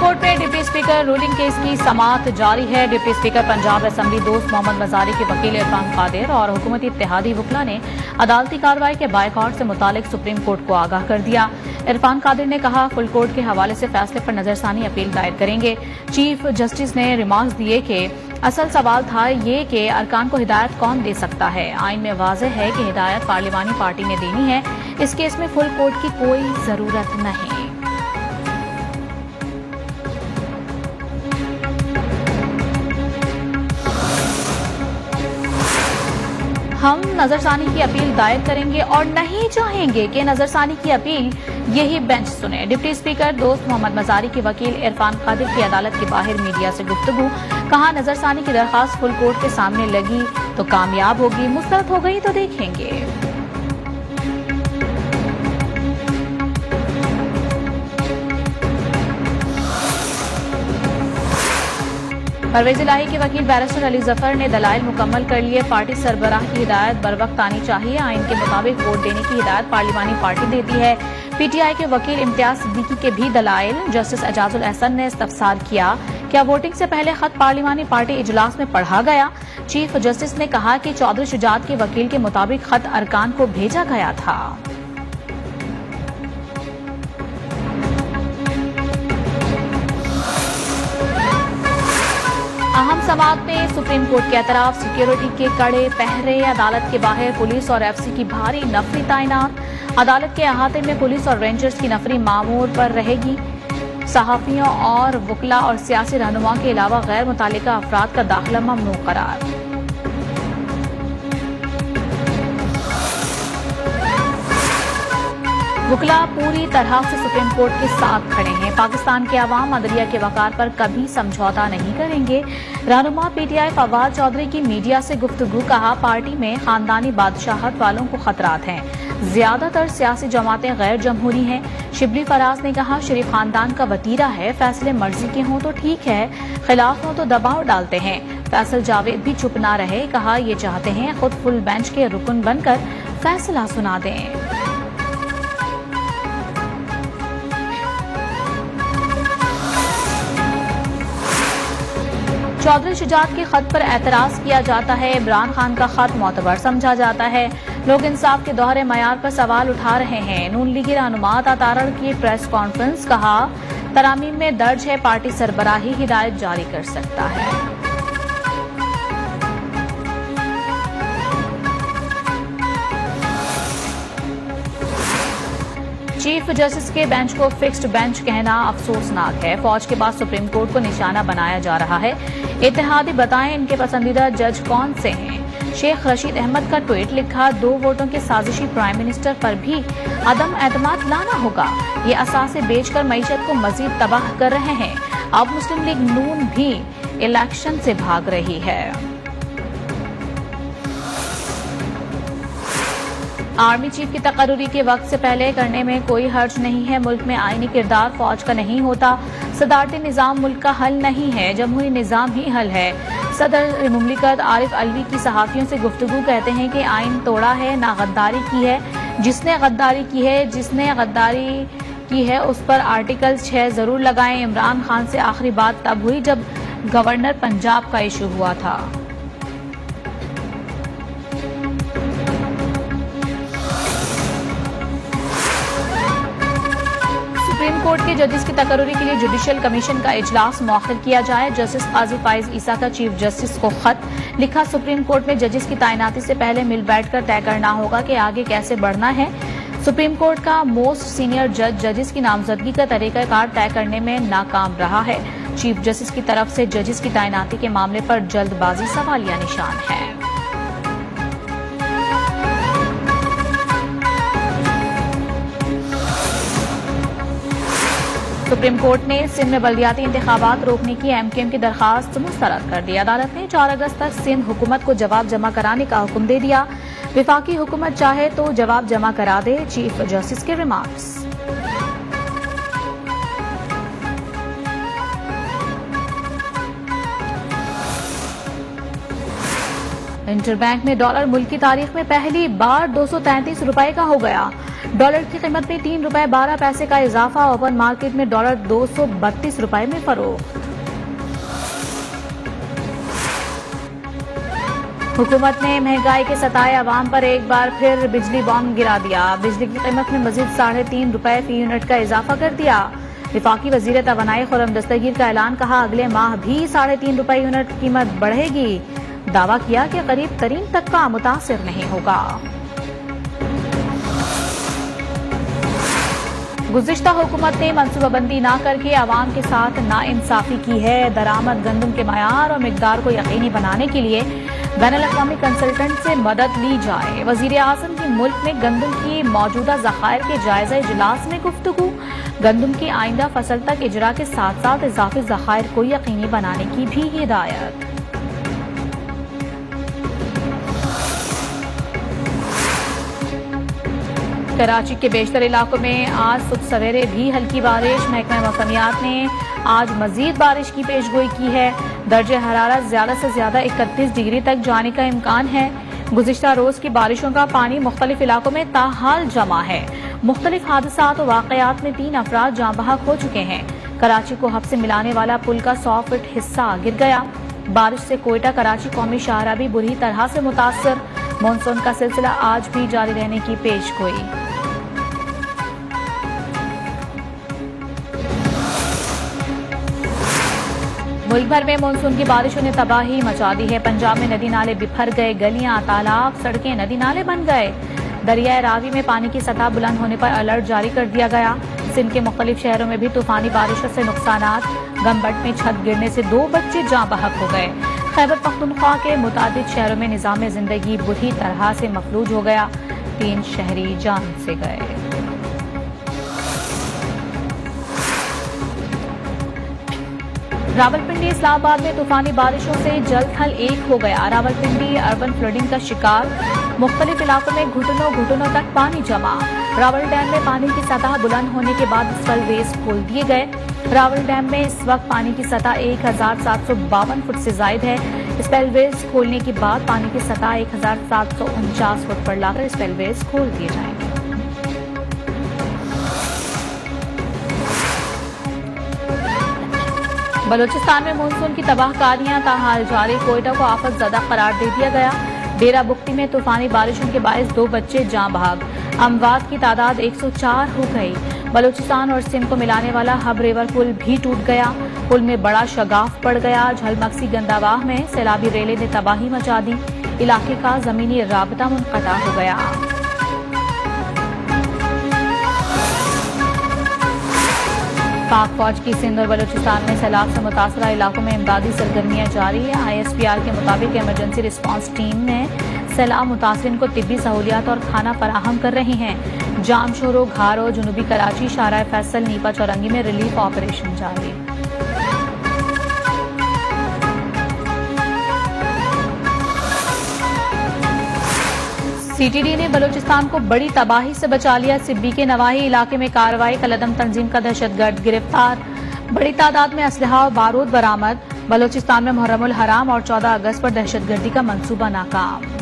Court में deputy speaker ruling case की समाअत जारी है। डिप्टी स्पीकर पंजाब असेंबली दोस्त मोहम्मद मजारी के वकील इरफान कादिर और हुकूमती इत्तेहादी वकला ने अदालती कार्रवाई के बायकॉट से मुतालिक सुप्रीम कोर्ट को आगाह कर दिया। इरफान कादिर ने कहा, फुल कोर्ट के हवाले से फैसले पर नजरसानी अपील दायर करेंगे। चीफ जस्टिस ने रिमार्क्स दिए कि असल सवाल था ये कि अरकान को हिदायत कौन दे सकता है। आइन में वाज़ेह है कि हिदायत पार्लिमानी पार्टी ने देनी है। इस केस में फुल कोर्ट की कोई जरूरत नहीं। हम नजरसानी की अपील दायर करेंगे और नहीं चाहेंगे कि नजरसानी की अपील यही बेंच सुने। डिप्टी स्पीकर दोस्त मोहम्मद मजारी के वकील इरफान कादिर की अदालत के बाहर मीडिया से गुफ्तगू। कहा, नजरसानी की दरखास्त फुल कोर्ट के सामने लगी तो कामयाब होगी, मुस्तरद हो गई तो देखेंगे। परवेज इलाही के वकील बैरिस्टर अली जफर ने दलाइल मुकम्मल कर लिए। पार्टी सरबराह की हिदायत बरवक्त आनी चाहिए। आइन के मुताबिक वोट देने की हिदायत पार्लिमानी पार्टी देती है। पीटीआई के वकील इम्तियाज सिद्दीकी के भी दलाइल जस्टिस एजाजुल एहसन ने इस्तफसार किया। क्या वोटिंग से पहले खत पार्लिमानी पार्टी इजलास में पढ़ा गया? चीफ जस्टिस ने कहा कि चौधरी शुजात के वकील के मुताबिक खत अरकान को भेजा गया था। अहम समाअत में सुप्रीम कोर्ट के एतराफ, सिक्योरिटी के कड़े पहरे, अदालत के बाहर पुलिस और एफसी की भारी नफरी तैनात। अदालत के अहाते में पुलिस और रेंजर्स की नफरी मामूर पर रहेगी। सहाफियों और वकला और सियासी रहनुमा के अलावा गैर मुतालिका अफराद का दाखिला ममनू करार। वकला पूरी तरह से सुप्रीम कोर्ट के साथ खड़े हैं। पाकिस्तान के अवाम अदलिया के वकार पर कभी समझौता नहीं करेंगे। रहनुमा पीटीआई फवाद चौधरी की मीडिया से गुफ्तगू। कहा, पार्टी में खानदानी बादशाहत वालों को खतरात हैं। ज्यादातर सियासी जमातें गैर जमहूरी हैं। शिबली फराज ने कहा, शरीफ खानदान का वतीरा है, फैसले मर्जी के हों तो ठीक है, खिलाफ हों तो दबाव डालते हैं। फैसल जावेद भी चुप ना रहे। कहा, ये चाहते हैं खुद फुल बेंच के रुकन बनकर फैसला सुना दें। चौधरी शुजात के खत पर एतराज किया जाता है। इमरान खान का खत मोतबर समझा जाता है। लोग इंसाफ के दोहरे मयार पर सवाल उठा रहे हैं। नून लीगी रहनुमा तातारड़ की प्रेस कॉन्फ्रेंस। कहा, तरामीम में दर्ज है, पार्टी सरबराही हिदायत जारी कर सकता है। चीफ जस्टिस के बेंच को फिक्स्ड बेंच कहना अफसोसनाक है। फौज के बाद सुप्रीम कोर्ट को निशाना बनाया जा रहा है। इत्तेहादी बताएं इनके पसंदीदा जज कौन से हैं। शेख रशीद अहमद का ट्वीट लिखा, 2 वोटों के साजिशी प्राइम मिनिस्टर पर भी अदम एतमाद लाना होगा। ये असासे बेचकर मईशत को मजीद तबाह कर रहे हैं। अब मुस्लिम लीग नून भी इलेक्शन से भाग रही है। आर्मी चीफ की तकर्रुरी के वक्त से पहले करने में कोई हर्ज नहीं है। मुल्क में आईनी किरदार फौज का नहीं होता। सदारती निजाम मुल्क का हल नहीं है, जमहूरी निजाम ही हल है। सदर मुमलिकत आरिफ अलवी की सहाफियों से गुफ्तगू। कहते हैं कि आइन तोड़ा है, ना गद्दारी की है। जिसने गद्दारी की है उस पर आर्टिकल 6 जरूर लगाएं। इमरान खान से आखिरी बात तब हुई जब गवर्नर पंजाब का इशू हुआ था। सुप्रीम कोर्ट के जजेस की तकर्रुरी के लिए जुडिशियल कमीशन का इजलास मौखर किया जाए। जस्टिस काजी फाइज ईसा का चीफ जस्टिस को खत लिखा। सुप्रीम कोर्ट में जजेस की तैनाती से पहले मिल बैठकर तय करना होगा कि आगे कैसे बढ़ना है। सुप्रीम कोर्ट का मोस्ट सीनियर जज जजेस की नामजदगी का तरीकाकार तय करने में नाकाम रहा है। चीफ जस्टिस की तरफ से जजेस की तैनाती के मामले पर जल्दबाजी सवालिया निशान है। सुप्रीम कोर्ट ने सिंध में बल्दियाती इंतखाबात रोकने की एमकेएम की दरखास्त मुस्तरद कर दी। अदालत ने 4 अगस्त तक सिंध हुकूमत को जवाब जमा कराने का हुक्म दे दिया। विफाकी हुकूमत चाहे तो जवाब जमा करा दे, चीफ जस्टिस के रिमार्क्स। इंटरबैंक में डॉलर मुल्क की तारीख में पहली बार 233 रुपए का हो गया। डॉलर की कीमत में 3 रुपए 12 पैसे का इजाफा। ओपन मार्केट में डॉलर 232 रुपए में फरोख्त। हुकूमत ने महंगाई के सताए अवाम पर एक बार फिर बिजली बॉम्ब गिरा दिया। बिजली की कीमत में मजीद 3.5 रुपए फी यूनिट का इजाफा कर दिया। विफाकी वजीर तवानाई खुर्रम दस्तगीर का ऐलान, कहा अगले माह भी 3.5 रुपए यूनिट कीमत बढ़ेगी। दावा किया कि करीब तरीन तबका मुतासिर नहीं होगा। गुज़िश्ता हुकूमत ने मनसूबाबंदी न करके आवाम के साथ नाइंसाफी की है। दरामद गंदम के मयार और मिकदार को यकीनी बनाने के लिए बैनुल-अक़वामी कंसल्टेंट से मदद ली जाए। वज़ीर आज़म की मुल्क में गंदम की मौजूदा ज़खायर के जायजा इजलास में गुफ्तगू। गंदम की आइंदा फसल तक इजरा के साथ साथ इजाफी ज़खायर को यकीनी बनाने की भी हिदायत। कराची के बेशतर इलाकों में आज सुबह सवेरे भी हल्की बारिश। महकमा मौसमियात ने आज मजीद बारिश की पेशगोई की है। दर्जे हरारत ज्यादा से ज्यादा 31 डिग्री तक जाने का इम्कान है। गुज़िश्ता रोज की बारिशों का पानी मुख्तलिफ इलाकों में ताहाल जमा है। मुख्तलिफ हादसात और वाकयात में 3 अफराद जाँ बहक हो चुके हैं। कराची को हब से मिलाने वाला पुल का 100 फीट हिस्सा गिर गया। बारिश से कोयटा कराची कौमी शाहराह भी बुरी तरह से मुतासर। मानसून का सिलसिला आज भी जारी रहने की पेशगोई। मुल्क भर में मानसून की बारिशों ने तबाही मचा दी है। पंजाब में नदी नाले बिखर गए, गलियां, तालाब, सड़कें नदी नाले बन गए। दरियाए रावी में पानी की सतह बुलंद होने पर अलर्ट जारी कर दिया गया। सिंध के मुख्तलिफ शहरों में भी तूफानी बारिशों से नुकसानात। गमबट में छत गिरने से 2 बच्चे जाँ बहक हो गए। खैबर पख्तूनख्वा के मुतादिद शहरों में निज़ाम जिंदगी बुरी तरह से मफलूज हो गया। 3 शहरी जान से गए। रावलपिंडी इस्लामाबाद में तूफानी बारिशों से जल थल एक हो गया। रावलपिंडी अर्बन फ्लडिंग का शिकार। मुख्तलिफ इलाकों में घुटनों तक पानी जमा। रावल डैम में पानी की सतह बुलंद होने के बाद स्पेलवेज खोल दिए गए। रावल डैम में इस वक्त पानी की सतह 1752 फुट से जायद है। स्पेलवेज खोलने के बाद पानी की सतह 1749 फुट पर लाकर स्पेलवेज खोल दिए जाएंगे। बलूचिस्तान में मानसून की तबाहकारियां ताहाल जारी। कोयटा को आफत ज़दा करार दे दिया गया। डेरा बुक्ती में तूफानी बारिशों के बायस 2 बच्चे जाँ बहक। अमवात की तादाद 104 हो गई। बलूचिस्तान और सिंध को मिलाने वाला हब रिवर पुल भी टूट गया। पुल में बड़ा शगाफ पड़ गया। झलमक्सी गंदावाह में सैलाबी रेले ने तबाही मचा दी। इलाके का जमीनी राबता मुनक़ता हो गया। पाक फौज की सिंध और बलूचिस्तान में सैलाब से मुतासरा इलाकों में इमदादी सरगर्मियां जारी है। ISPR के मुताबिक इमरजेंसी रिस्पांस टीम में सैलाब मुतासरीन को तिब्बी सहूलियात और खाना फराहम कर रही हैं। जामशोरो, घारो, जुनूबी कराची, शाहराह फैसल, नीपा चौरंगी में रिलीफ ऑपरेशन जारी। CTD ने बलूचिस्तान को बड़ी तबाही से बचा लिया। सिब्बी के नवाही इलाके में कार्रवाई। कलदम तंजीम का दहशतगर्द गिरफ्तार। बड़ी तादाद में असलहा और बारूद बरामद। बलूचिस्तान में मुहर्रमुल हराम और 14 अगस्त पर दहशतगर्दी का मंसूबा नाकाम।